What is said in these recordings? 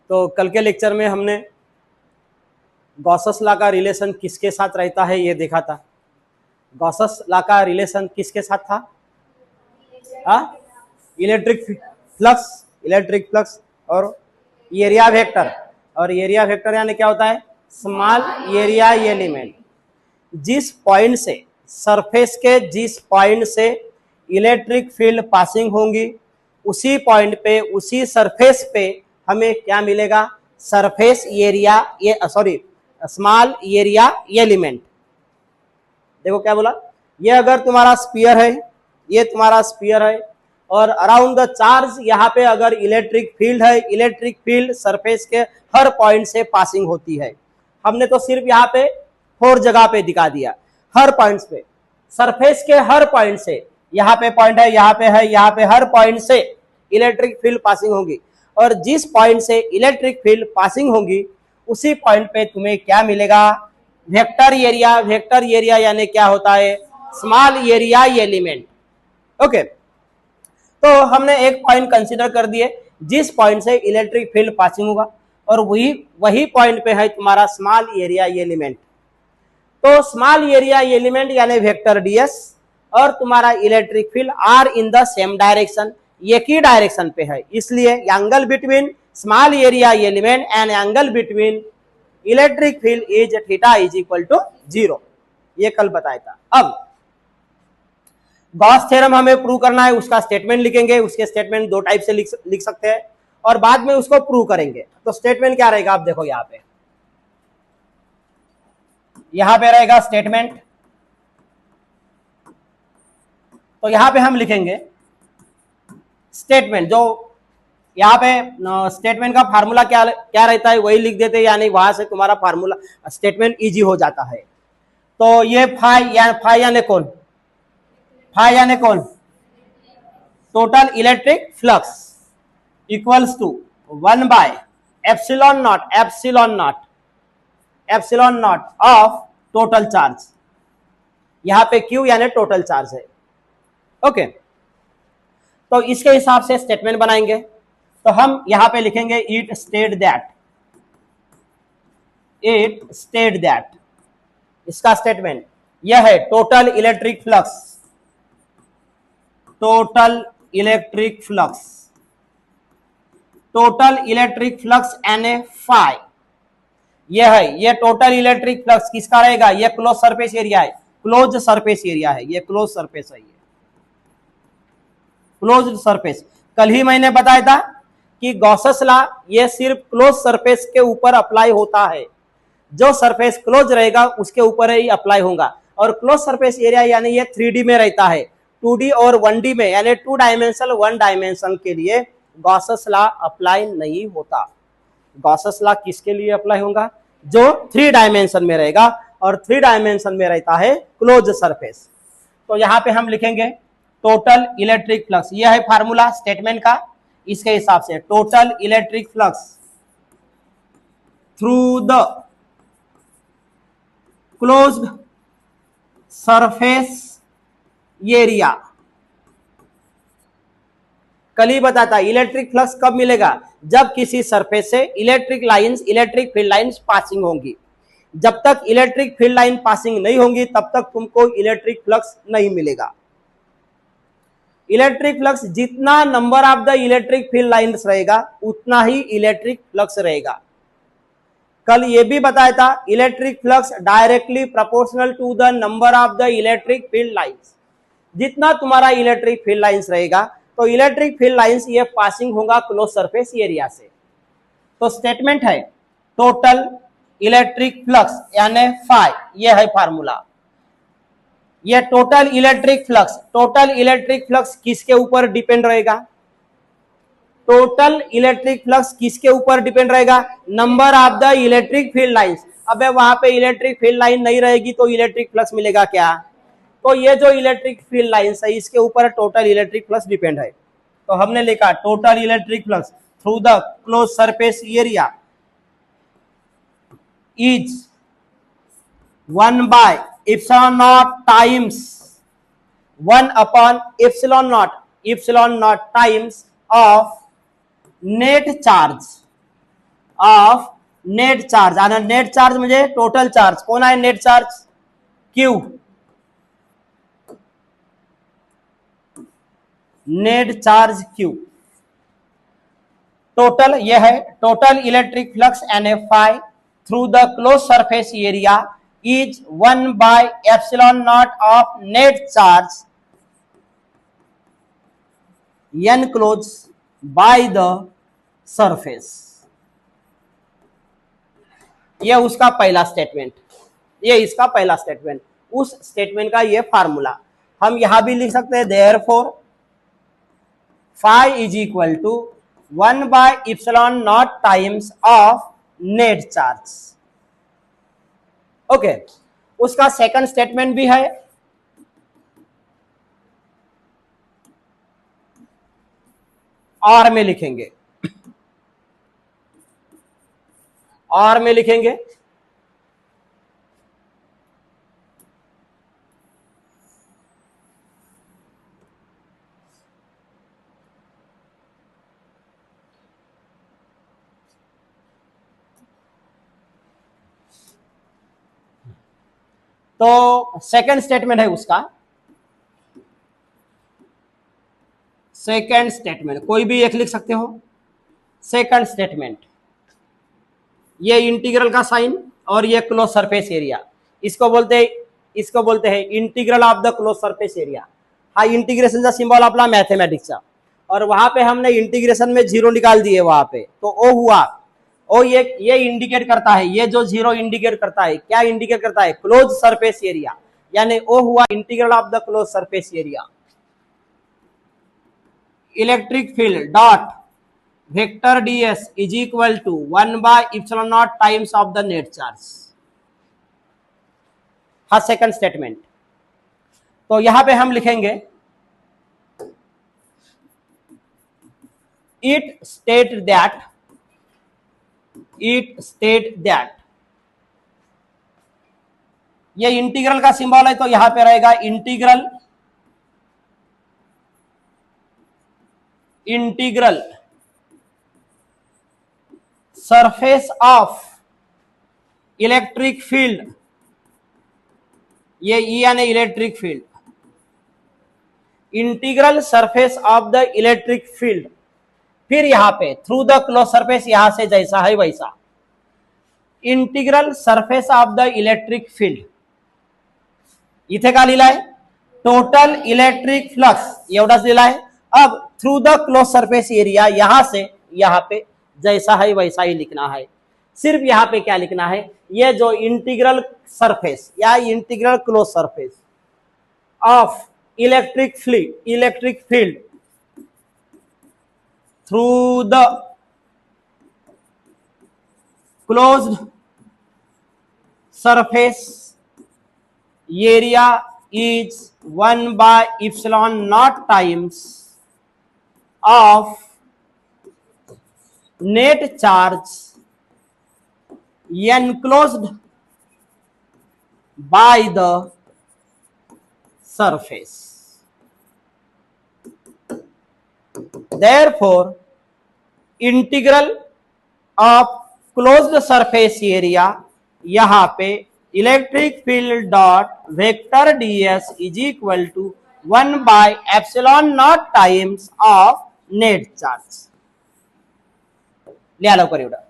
तो कल के लेक्चर में हमने गॉसस लॉ का रिलेशन किसके साथ रहता है ये देखा था। गॉसस लॉ का रिलेशन किसके साथ था? इलेक्ट्रिक फ्लक्स और एरिया वेक्टर। और एरिया वेक्टर यानी क्या होता है? Small area element. जिस पॉइंट से सरफेस के जिस पॉइंट से इलेक्ट्रिक फील्ड पासिंग होंगी उसी पॉइंट पे उसी सरफेस पे हमें क्या मिलेगा? Surface area, small area element. देखो क्या बोला, ये अगर तुम्हारा स्फीयर है, ये तुम्हारा स्फीयर है और अराउंड द चार्ज यहाँ पे अगर इलेक्ट्रिक फील्ड है, इलेक्ट्रिक फील्ड सरफेस के हर पॉइंट से पासिंग होती है। हमने तो सिर्फ यहाँ पे 4 जगह पे दिखा दिया, हर पॉइंट्स पे, सरफेस के हर पॉइंट से, यहाँ पे पॉइंट है, यहाँ पे है, यहाँ पे हर पॉइंट से इलेक्ट्रिक फील्ड पासिंग होगी। और जिस पॉइंट से इलेक्ट्रिक फील्ड पासिंग होगी उसी पॉइंट पे तुम्हें क्या मिलेगा? Vector area. वेक्टर एरिया यानी क्या होता है? Small area element. ओके, तो हमने एक पॉइंट कंसीडर कर दिए जिस पॉइंट से इलेक्ट्रिक फील्ड पासिंग होगा और वही पॉइंट पे है तुम्हारा स्मॉल एरिया एलिमेंट। तो स्मॉल एरिया एलिमेंट यानी वेक्टर डीएस और तुम्हारा electric field are in the same direction, एक ही डायरेक्शन पे है। इसलिए angle between small area element and angle between electric field is theta is equal to 0। ये कल बताया था। अब गॉस थ्योरम हमें प्रूव करना है, उसका स्टेटमेंट लिखेंगे। उसके स्टेटमेंट 2 टाइप से लिख सकते हैं और बाद में उसको प्रूव करेंगे। तो स्टेटमेंट क्या रहेगा? आप देखो यहां पे रहेगा स्टेटमेंट। तो यहां पे हम लिखेंगे स्टेटमेंट, जो यहाँ पे स्टेटमेंट का फार्मूला क्या रहता है वही लिख देते हैं, यानी वहां से तुम्हारा फार्मूला स्टेटमेंट इजी हो जाता है। तो ये फाई यानी कौन? फाई यानी कौन? Total electric flux equals to 1 by epsilon naught of total charge. यहाँ पे क्यू यानी टोटल चार्ज है। ओके, तो इसके हिसाब से स्टेटमेंट बनाएंगे। तो हम यहां पे लिखेंगे इट स्टेट दैट, इसका स्टेटमेंट यह है total electric flux an phi, यह है, ये टोटल इलेक्ट्रिक फ्लक्स किसका रहेगा? ये क्लोज सरफेस एरिया है, ये क्लोज सरफेस। कल ही मैंने बताया था कि गॉसस लॉ ये सिर्फ क्लोज सरफेस के ऊपर अप्लाई होता है, जो सरफेस क्लोज रहेगा उसके ऊपर ही अप्लाई होगा। और क्लोज सरफेस एरिया यानी ये 3D में रहता है, 2D और 1D में, यानी 2 डायमेंशन 1 डायमेंशन के लिए गॉसस लॉ अप्लाई नहीं होता। गॉसस लॉ किसके लिए अप्लाई होगा? जो 3 डायमेंशन में रहेगा, और 3 डायमेंशन में रहता है क्लोज सरफेस। तो यहाँ पे हम लिखेंगे टोटल इलेक्ट्रिक फ्लक्स, यह है फार्मूला स्टेटमेंट का। इसके हिसाब से total electric flux through the closed surface area. कल ही बताता इलेक्ट्रिक फ्लक्स कब मिलेगा? जब किसी सरफेस से इलेक्ट्रिक फील्ड लाइंस पासिंग होंगी। जब तक इलेक्ट्रिक फील्ड लाइन पासिंग नहीं होंगी तब तक तुमको इलेक्ट्रिक फ्लक्स नहीं मिलेगा। इलेक्ट्रिक फ्लक्स जितना number of the electric field lines रहेगा उतना ही इलेक्ट्रिक फ्लक्स रहेगा। कल ये भी बताया था electric flux directly proportional to the number of the electric field lines. जितना तुम्हारा इलेक्ट्रिक फील्ड लाइंस रहेगा तो इलेक्ट्रिक फील्ड लाइंस ये पासिंग होगा क्लोज सरफेस एरिया से। तो स्टेटमेंट है टोटल इलेक्ट्रिक फ्लक्स यानी फाई, ये है फार्मूला। ये टोटल इलेक्ट्रिक फ्लक्स किसके ऊपर डिपेंड रहेगा? टोटल इलेक्ट्रिक फ्लक्स किसके ऊपर डिपेंड रहेगा? Number of the electric field lines. अबे वहां पे इलेक्ट्रिक फील्ड लाइन नहीं रहेगी तो इलेक्ट्रिक फ्लक्स मिलेगा क्या? तो ये जो इलेक्ट्रिक फील्ड लाइंस है इसके ऊपर टोटल इलेक्ट्रिक फ्लक्स डिपेंड है। तो हमने लिखा total electric flux through the close surface area is 1 by epsilon naught times 1 upon epsilon naught times of net charge of net charge, आणि नेट चार्ज म्हणजे total charge. कोण आहे net charge? Q. Net charge Q. Total यह है total electric flux NFI through the close surface area is 1/ε0 of net charge enclose by the surface. ये उसका पहला statement, ये इसका पहला स्टेटमेंट. उस स्टेटमेंट का ये फार्मूला हम यहां भी लिख सकते हैं. Therefore phi is equal to 1/ε0 times of net charge. Okay, उसका सेकंड स्टेटमेंट भी है. और में लिखेंगे, और में लिखेंगे तो सेकंड स्टेटमेंट है उसका. सेकंड स्टेटमेंट कोई भी एक लिख सकते हो. सेकंड स्टेटमेंट, ये इंटीग्रल का साइन और ये क्लोज सरफेस एरिया, इसको बोलते हैं integral of the close surface area. हा इंटिग्रेशनचा सिंबल आपला मॅथमॅटिक्सचा, और वहां पे हमने इंटीग्रेशन में जीरो निकाल दिए वहां पे, तो ओ हुआ. ओ ये इंडिकेट करता है, ये जो जीरो इंडिकेट करता है, क्या इंडिकेट करता है? Close surface area. यानी ओ हुआ integral of the close surface area. Electric field dot vector ds is equal to 1/ε0 times of the net charge. हाँ, सेकंड स्टेटमेंट. तो यहां पे हम लिखेंगे इट स्टेट दैट ये इंटीग्रल का सिंबल है, तो यहां पे रहेगा integral surface of electric field. ये ई यानी electric field. Integral surface of the electric field. फिर यहां पे थ्रू द क्लोज सरफेस, यहां से जैसा है वैसा. Integral surface of the electric field. इथे का लिहिलाय? टोटल इलेक्ट्रिक फ्लक्स एवढाच लिहिलाय. अब through the close surface area, यहां से यहां पे जैसा है वैसा ही लिखना है. सिर्फ यहां पे क्या लिखना है? ये जो इंटीग्रल सरफेस या integral close surface of electric field through the closed surface area is 1/ε0 times of net charge enclosed by the surface. Therefore, integral of closed surface area, यहां पे electric field dot vector ds is equal to 1/ε0 times of net charge. लिहा लवकर एवढं.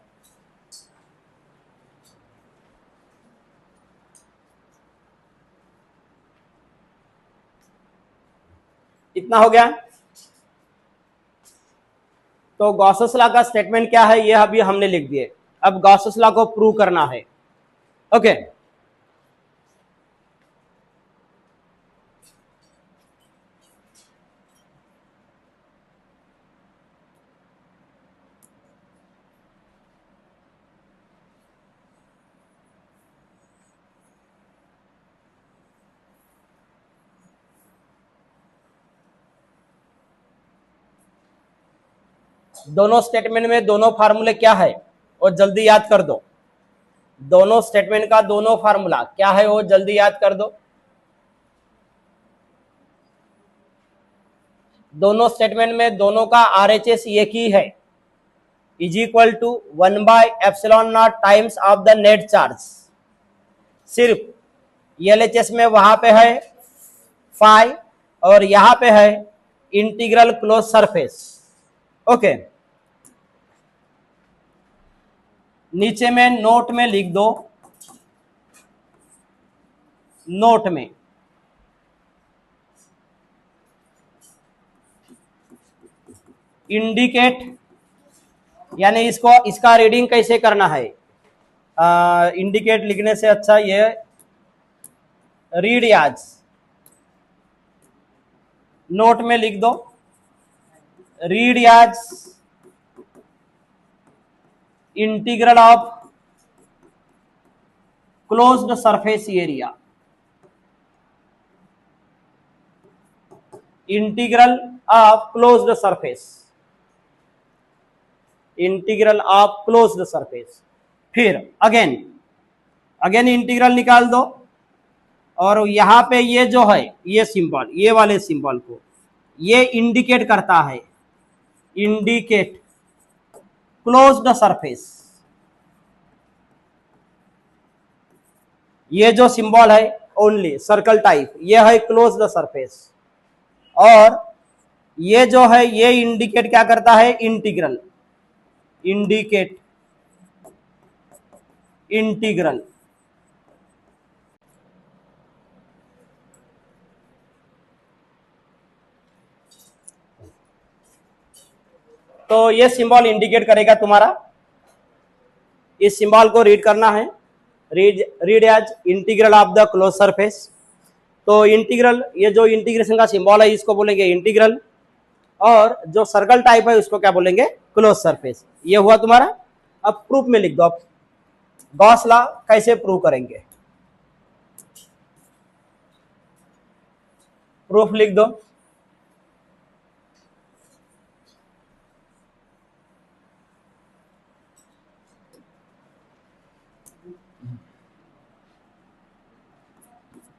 इतना हो गया. तो Gauss's law का स्टेटमेंट क्या है, ये अभी हमने लिख दिए. अब गॉसेस लॉ को प्रूव करना है. ओके, दोनों स्टेटमेंट में दोनों फार्मूले क्या है वो जल्दी याद कर दो. दोनों स्टेटमेंट का दोनों फार्मूला क्या है वो जल्दी याद कर दो. दोनों स्टेटमेंट में दोनों का RHS एक ही है. Is equal to 1/ε0 times of the net charge. सिर्फ एलएचएस में वहां पे है फाई और यहां पे है इंटीग्रल क्लोज सरफेस। ओके, नीचे में नोट में लिख दो, नोट में इंडिकेट, यानी इसका रीडिंग कैसे करना है। इंडिकेट लिखने से अच्छा ये रीड याज, नोट में लिख दो रीड याज integral of closed surface area, integral of closed surface, integral of closed surface. फिर अगेन इंटीग्रल निकाल दो और यहां पे ये जो है ये सिंबल, ये वाले सिंबल को ये इंडिकेट करता है, इंडिकेट क्लोज्ड सरफेस। ये जो सिंबल है ओनली सर्कल टाइप, ये है क्लोज्ड सरफेस, और ये जो है ये इंडिकेट क्या करता है, इंटीग्रल, इंडिकेट इंटीग्रल। तो ये सिंबल इंडिकेट करेगा तुम्हारा, इस सिंबल को रीड करना है, read as integral of the close surface. तो इंटीग्रल, ये जो इंटीग्रेशन का सिंबल है इसको बोलेंगे इंटीग्रल, और जो सर्कल टाइप है उसको क्या बोलेंगे, क्लोज सरफेस। ये हुआ तुम्हारा। अब प्रूफ में लिख दो, अब गॉस लॉ कैसे प्रूव करेंगे, प्रूफ लिख दो।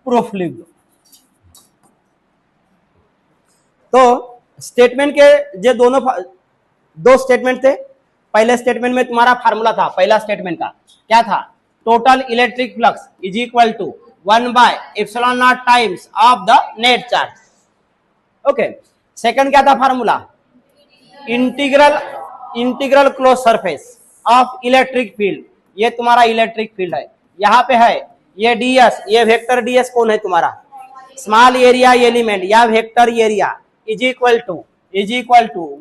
प्रूफ लिख दो। तो स्टेटमेंट के जो दो स्टेटमेंट थे, पहले स्टेटमेंट में तुम्हारा फार्मूला था, पहला स्टेटमेंट का क्या था, total electric flux is equal to 1/ε0 times of the net charge. Okay, second क्या था formula, integral close surface of electric field. ये तुम्हारा इलेक्ट्रिक फील्ड है, यहाँ पे है ये ds, ये वेक्टर ds कौन है तुम्हारा, स्मॉल एरिया एलिमेंट या vector area, is equal to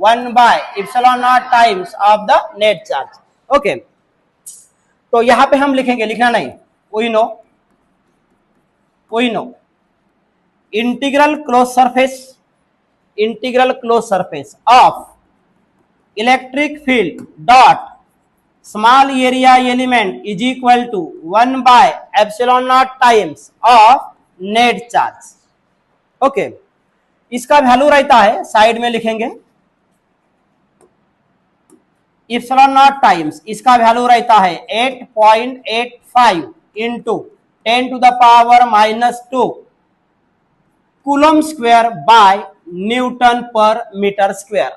1/ε0 times of the net charge. Okay, तो यहां पे हम लिखेंगे, लिखना नहीं, we know integral close surface of electric field dot small area element is equal to 1/ε0 times of net charge. Okay, इसका value रहता है, साइड में लिखेंगे ε0 टाइम्स, इसका वैल्यू रहता है 8.85 into 10⁻⁻² coulomb square by Newton पर मीटर स्क्वायर।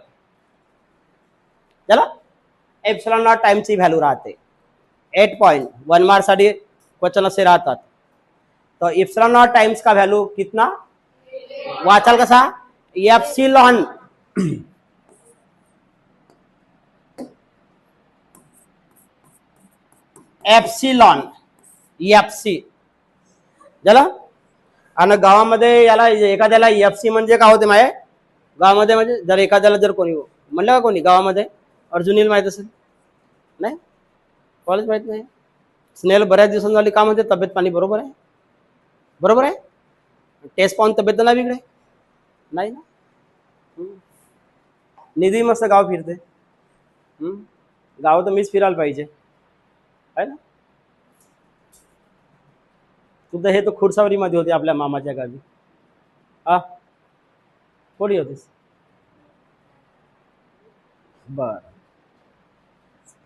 चला, ε0 टाइम्स ही व्हॅल्यू राहते, 8.1 मार्क्ससाठी क्वेश्चन असे राहतात। तो ε0 टाइम्स का व्हॅल्यू कितना वाचाल कसा, एप्सिलॉन एप्सिलॉन एफसी झालं। आणि गावामध्ये याला एखाद्याला एफसी म्हणजे काय होते माहिती, गावामध्ये म्हणजे जर एखाद्याला जर कोणी म्हणलं का कोणी गावामध्ये अर्जुनील माहित असेल, नाही कॉलेज माहित नाही, स्नेहल बऱ्याच दिवसांनी झाली, का म्हणते तब्येत पाणी बरोबर आहे, बरोबर आहे, टेस्ट पाहून तब्येत ना बिघडे, नाही ना। निधी मस्त गाव फिरते, गाव तर मीच फिरायला पाहिजे आहे ना। तुझं हे तर खुडसावरी मध्ये होते आपल्या मामाच्या गावी, हा कोणी होतीस, बर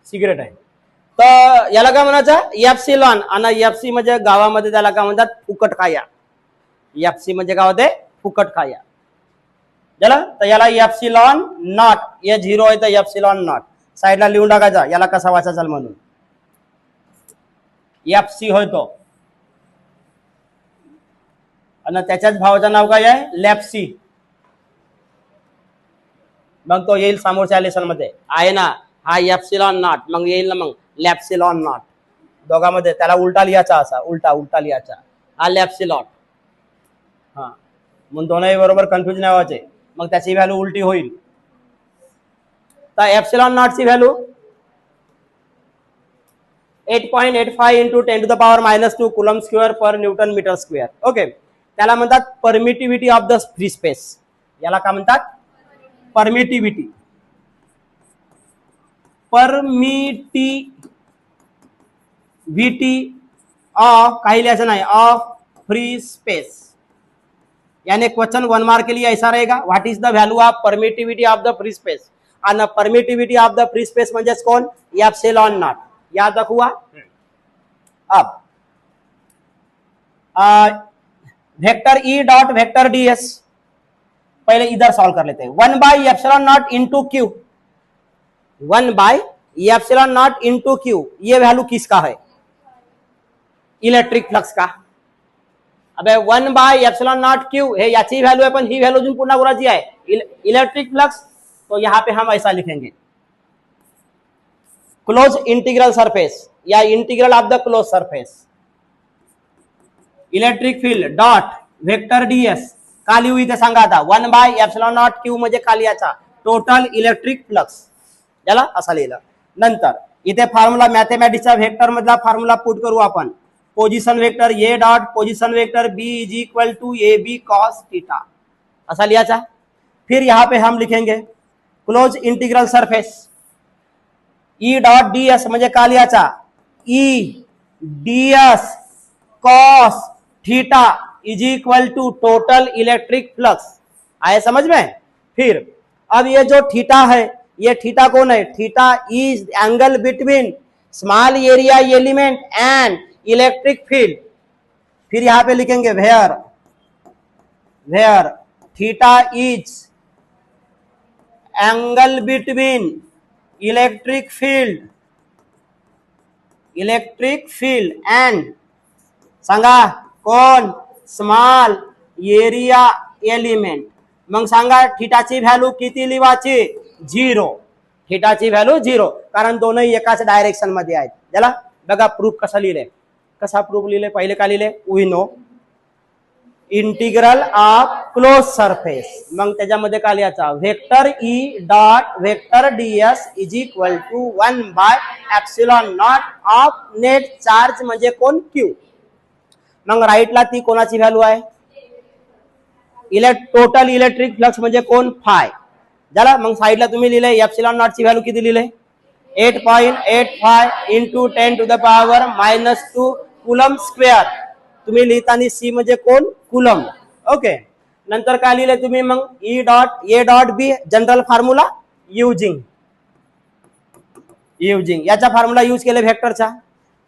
सिगरेट आहे। तर याला काय म्हणायचं, एप्सिलॉन, आणि एफसी म्हणजे गावामध्ये त्याला काय म्हणतात, फुकट खाया। एफसी म्हणजे काय होते, फुकट खाया झालं। तर याला एप्सिलॉन नॉट, ये 0 आहे तर एप्सिलॉन नॉट, साईडला लिहून टाकायचा याला कसा वाचायचा म्हणून. FC होय तो, आणि त्याच्याच भावाचं नाव काय आहे, लॅप्सी. मग तो येईल समोरच्या लेसन मध्ये आहे ना, हा एप्सिलॉन नॉट, मग येईल ना मग लॅप्सिलॉन नॉट. दोघांमध्ये त्याला उलटा लिहायचा, असा उलटा उलटा लिहायचा, हा लॅप्सिलॉन. हा, मग दोनही बरोबर कन्फ्युज नाही व्हायचे, मग त्याची व्हॅल्यू उलटी होईल. तर एप्सिलॉन नॉट ची value 8.85 into 10⁻⁻² coulomb square per newton metre square. Okay, त्याला म्हणतात permittivity of the free space. याला काय म्हणतात, परमिटिव्हिटी. परमिटिव्हिटी ऑफ, काही लिहायचं नाही, ऑफ फ्री स्पेस. यानी क्वेश्चन 1 मार्क के लिए ऐसा रहेगा, what is the value of permittivity of the free space. आणि permittivity of the free space म्हणजे कोण, एप्सिलॉन नॉट. याद रखुआ. अब vector E dot vector DS पहले इधर सॉल्व कर लेते हैं. 1/ε0 इंटू क्यू, 1/ε0 इंटू क्यू, ये वैल्यू किसका है, इलेक्ट्रिक फ्लक्स का. अबे 1/ε0 क्यू हे याची व्हॅल्यू आहे, पण ही व्हॅल्यू अजून पुन्हा कोणाची आहे, इलेक्ट्रिक फ्लक्स. तो यहाँ पे हम ऐसा लिखेंगे, क्लोज इंटीग्रल सरफेस या integral of the close surface, electric field dot vector DS. का लिहू इथे सांगा आता, 1/ε0 क्यू म्हणजे का लिहायचा, टोटल इलेक्ट्रिक फ्लक्स. याला असा लिहिलं. नंतर इथे फॉर्म्युला मॅथमॅटिक्सचा वेक्टर मधला फॉर्म्युला पुट करू आपण. Position vector A dot position vector B is equal to A B cos theta, ऐसा लिया. फिर यहाँ पे हम लिखेंगे close integral surface E dot DS म्हणजे का लिहाचा, E DS cos theta is equal to total electric flux. आए समझ में. फिर अब ये जो थीटा है, ये थीटा कौन है, theta is angle between small area element and electric field. फिर यहां पे लिखेंगे where theta is angle between electric field and सांगा कोण, स्मॉल एरिया एलिमेंट. मग सांगा थीटाची व्हॅल्यू किती लिहायची, 0. थीटाची व्हॅल्यू 0, कारण दोनही एकाच डायरेक्शन मध्ये आहेत. त्याला बघा प्रूफ कसा लिहिले, कसा प्रूफ लिहिले. पहिले का लिहिले, we know integral of close surface, मग त्याच्यामध्ये काय लिहायचा, vector E dot vector DS is equal to 1/ε0 of net charge म्हणजे कोण, क्यू. मग राईटला ती कोणाची व्हॅल्यू आहे, टोटल इलेक्ट्रिक फ्लक्स म्हणजे कोण, फाय. झाला. मग साईडला तुम्ही लिहिले एप्सिलॉन नॉट ची व्हॅल्यू किती लिहिले, 8.85 इंटू 10⁻⁻² कुलम स्क्वेअर. तुम्ही लिहिताना सी म्हणजे कोण, कुलम. ओके, नंतर काय लिहिले तुम्ही, मग E dot A dot B general formula using याचा फॉर्म्युला यूज केले व्हेक्टरचा,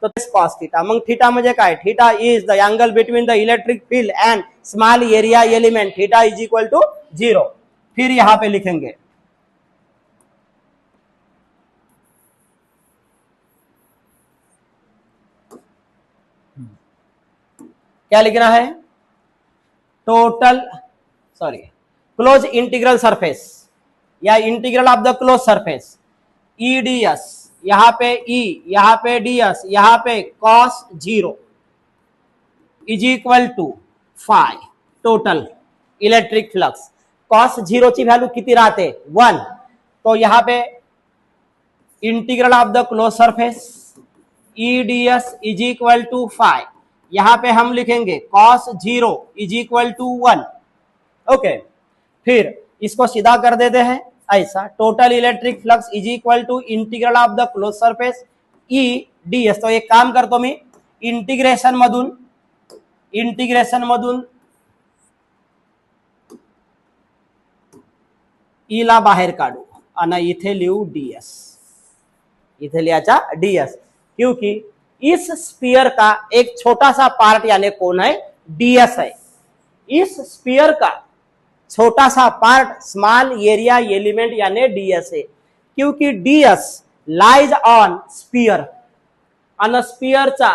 तो कॉस थीटा. मग थीटा म्हणजे काय, theta is the angle between the electric field and small area element, theta is equal to 0. फिर यहां पे लिखेंगे क्या लिखना है, टोटल क्लोज इंटीग्रल सरफेस या integral of the close surface E D S, यहां पे ई, यहां पे डीएस, यहां पे cos 0 is equal to phi total electric flux. Cos 0 ची व्हॅल्यू किती राहते, 1. तो यहां पे integral of the close surface E ds is equal to phi, यहां पे हम लिखेंगे cos 0 is equal to 1. Okay, फिर इसको सीधा कर देते हैं ऐसा, total electric flux is equal to integral of the close surface E ds. तो एक काम करतो मी, इंटिग्रेशन मधून ई ला बाहेर काढू आणि इथे लिहू डीएस, इथे लिहायचा डीएस, क्योंकि इस स्फीयर का एक छोटा सा पार्ट यानी कौन है, डीएस है. इस स्फीयर का छोटा सा पार्ट स्मॉल एरिया एलिमेंट यानी डीएस है. क्योंकि ds लाइज ऑन स्पियर. आणि स्पियरचा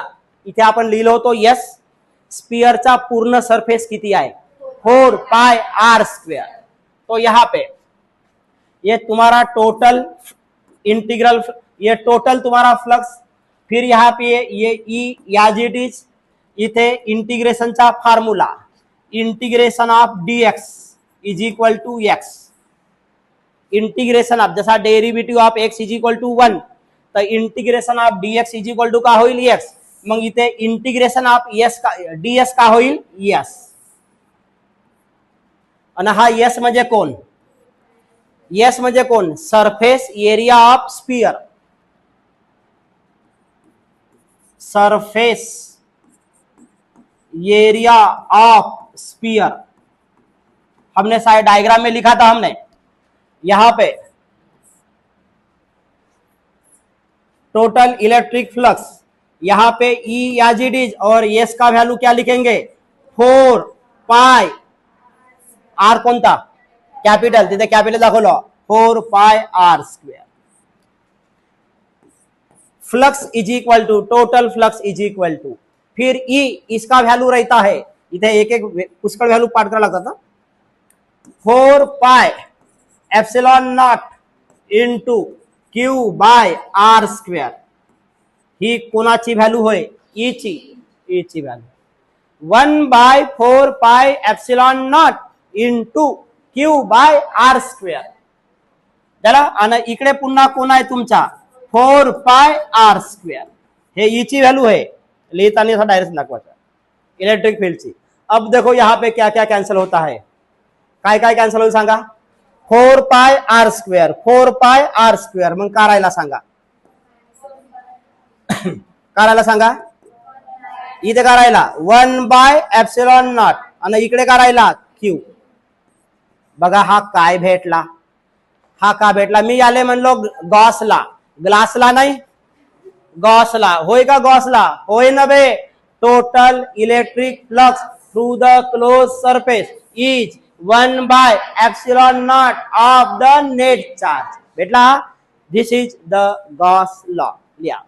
इथे आपण लिहिलो होतो यस, स्पियरचा पूर्ण सरफेस किती आहे 4 पाय आर स्क्वेअर. तो यहाँ पे ये तुम्हारा टोटल इंटीग्रल, ये टोटल तुम्हारा फ्लक्स. फिर यहाँ पे ये ई याज इट इज इथे इंटिग्रेशनचा formula, integration of dx is equal to x. Integration of जसा derivative of x is equal to 1, तर integration of dx is equal to का होईल x. मग इथे इंटिग्रेशन ऑफ s का ds का होईल s. आणि हा s म्हणजे कोण, s म्हणजे कोण, surface area of spear. Surface area of spear हमने शायद डायग्राम में लिखा था हमने. यहां पे टोटल इलेक्ट्रिक फ्लक्स, यहां पे ई या जी डी और एस का वैल्यू क्या लिखेंगे 4 पाय आर कोणता कॅपिटल, तिथे कॅपिटल दाखवलं 4 pi R square. Flux is equal to total flux is equal to, फिर ई इसका वैल्यू रहता है, इथे एक एक उसका वैल्यू पाठ करा लागतात ना, 4 pi epsilon naught into Q by R square. ही कोणाची व्हॅल्यू होय ईची value. 1/4 pi epsilon naught into Q by R square. त्याला आणि इकडे पुन्हा कोण आहे तुमचा 4 पाय आर स्क्वेअर. हे ईची व्हॅल्यू आहे, लिहिताना डायरेक्ट दाखवायचा इलेक्ट्रिक फील्डची. अब देखो यहाँ पे क्या क्या कैंसिल होता है, काय काय कैंसिल होईल सांगा. 4 pi R square, 4 pi R square. मग करायला सांगा, करायला सांगा. इथे करायला 1/एप्सिलॉन नॉट आणि इकडे करायला क्यू. बघा हा काय भेटला, हा का भेटला. मी याले म्हणलो गॉसला, ग्लासला नाही गॉसला. होय का गॉसला, होय ना बे. Total electric flux through the close surface is one by epsilon naught of the net charge. भेटला. This is the Gauss law. लिया.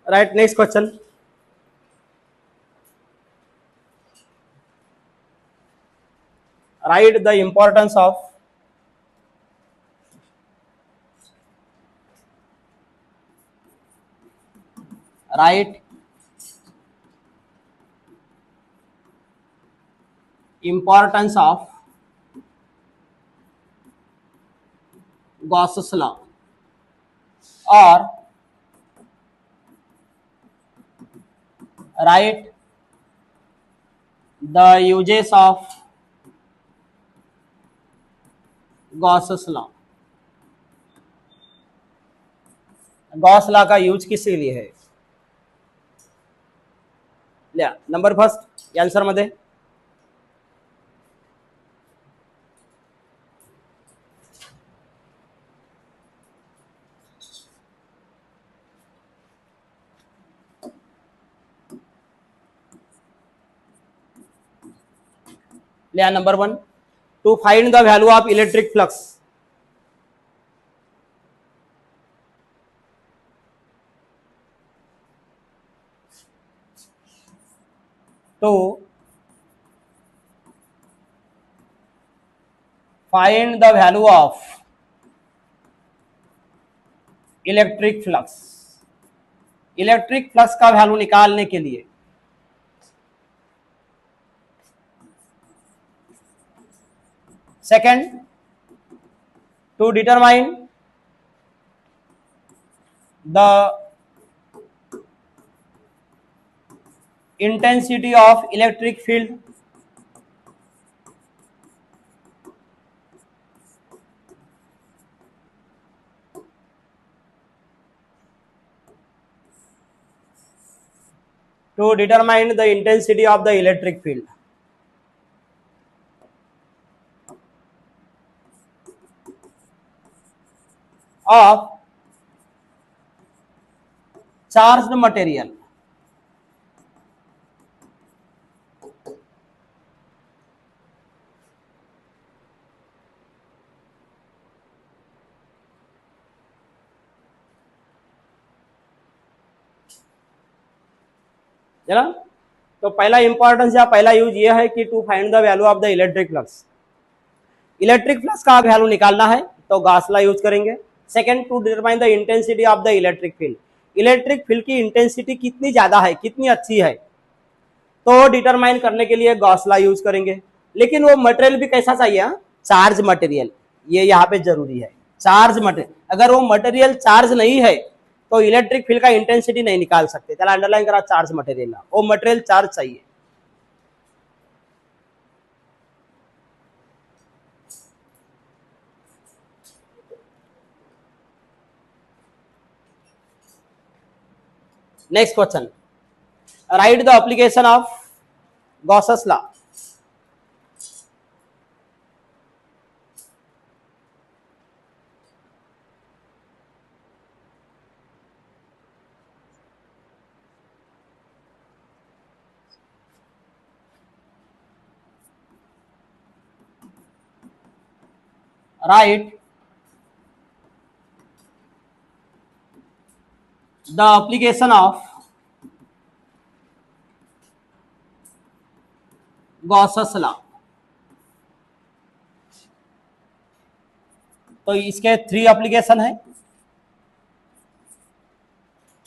Right, next question. Write the importance of Gauss's law or write the uses of Gauss's law. Gauss law का use किसके लिए है. लिया number first answer मध्ये. लिया number 1, to find the value of electric flux. तो find the value of electric flux. Electric flux का value निकालने के लिए second, to determine the intensity of electric field. To determine the intensity of the electric field. Of charged material है ना। तो पहला importance या पहला यूज ये है कि to find the value of the electric flux, electric flux का वैल्यू निकालना है तो गॉस लॉ यूज करेंगे। Second, to determine the intensity of the electric field, electric field की इंटेंसिटी कितनी ज्यादा है, कितनी अच्छी है, तो डिटरमाइन करने के लिए गॉस लॉ यूज करेंगे। लेकिन वो मटेरियल भी कैसा चाहिए, चार्ज मटेरियल, ये यहाँ पे जरूरी है, चार्ज मटेरियल। अगर वो मटेरियल चार्ज नहीं है तो इलेक्ट्रिक फील्ड का इंटेंसिटी नहीं निकाल सकते। चला अंडरलाइन करा, चार्ज मटेरियल, वो मटेरियल चार्ज चाहिए। Next question, right the application of Gauss's law. Right the application of Gauss's law. तो इसके 3 एप्लीकेशन है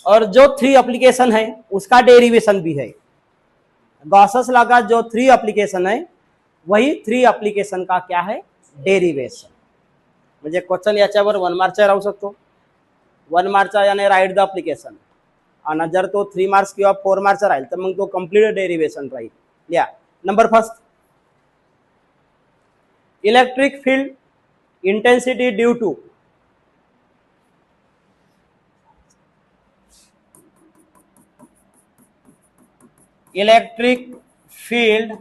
और जो 3 एप्लीकेशन है उसका डेरिवेशन भी है। गॉसस लॉ का जो 3 एप्लीकेशन है वही 3 एप्लीकेशन का क्या है, डेरिवेशन। म्हणजे क्वेश्चन याच्यावर 1 मार्कचा राहू शकतो, 1 मार्कचा याने राईट द एप्लीकेशन, आणि जर तो 3 मार्क्स किंवा 4 मार्कचा राहील तर मग तो कंप्लीट डेरिवेशन राहील। लिहा, number first, electric field intensity due to electric field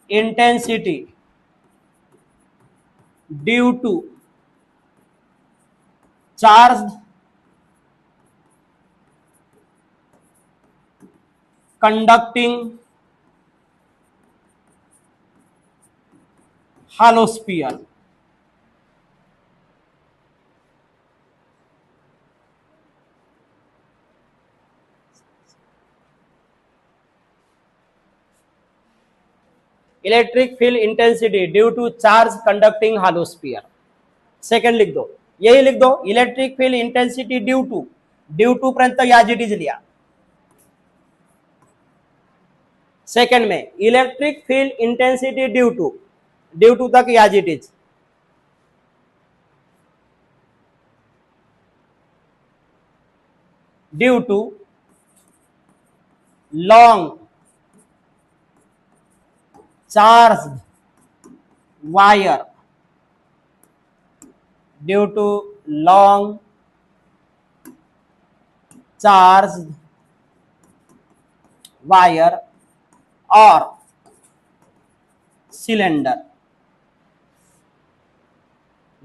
intensity due to charge conducting hollow sphere। Electric field intensity due to charge conducting hollow sphere। Second लिख दो, यही लिख दो, electric field intensity due to पर्यंत याज it is लिया। Second में electric field intensity due to तक याज it is. Due to long charge wire, due to long charge wire और cylinder,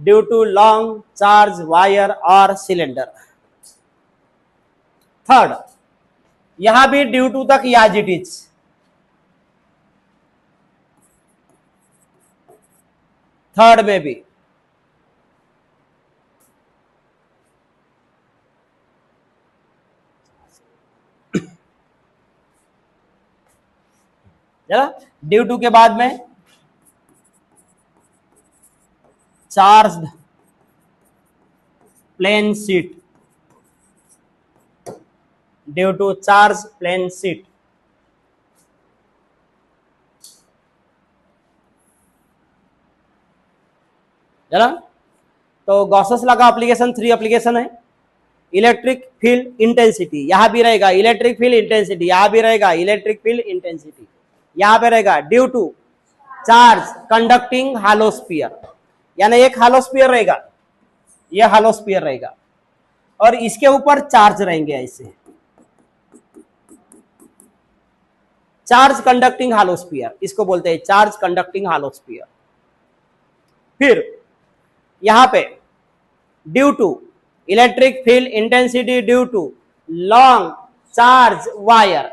due to long charge wire or cylinder। Third, यहां भी due to तक याज it is. Third में भी जरा, ड्यू टू के बाद में charged plane sheet, due to charge plane sheet. जरा, तो गॉसस लॉ का एप्लीकेशन 3 एप्लीकेशन है। इलेक्ट्रिक फील्ड इंटेंसिटी यहां भी रहेगा, इलेक्ट्रिक फील्ड इंटेंसिटी यहां भी रहेगा, इलेक्ट्रिक फील्ड इंटेंसिटी यहां पे रहेगा, due to charge conducting hollow sphere, यानी एक hollow sphere रहेगा, ये hollow sphere रहेगा और इसके ऊपर चार्ज रहेंगे ऐसे, चार्ज कंडक्टिंग hollow sphere, इसको बोलते हैं चार्ज कंडक्टिंग hollow sphere। फिर यहाँ पे due to electric field intensity due to long charge wire,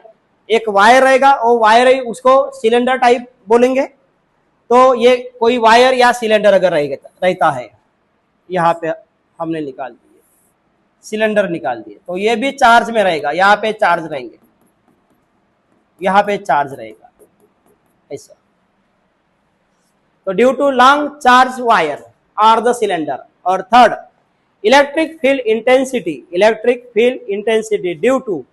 एक वायर रहेगा, वो वायर ही उसको सिलेंडर टाइप बोलेंगे। तो ये कोई वायर या सिलेंडर अगर रहता है, यहाँ पे हमने निकाल दिए सिलेंडर निकाल दिए, तो ये भी चार्ज में रहेगा, यहाँ पे चार्ज रहेंगे, यहाँ पे चार्ज रहेगा ऐसा। तो due to long charge wire और द सिलेंडर। और third electric field intensity due to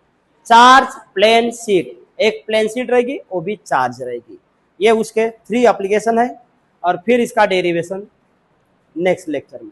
charge plane sheet, एक प्लेन शीट रहेगी वो भी चार्ज रहेगी। ये उसके 3 एप्लीकेशन है और फिर इसका डेरिवेशन नेक्स्ट लेक्चर में।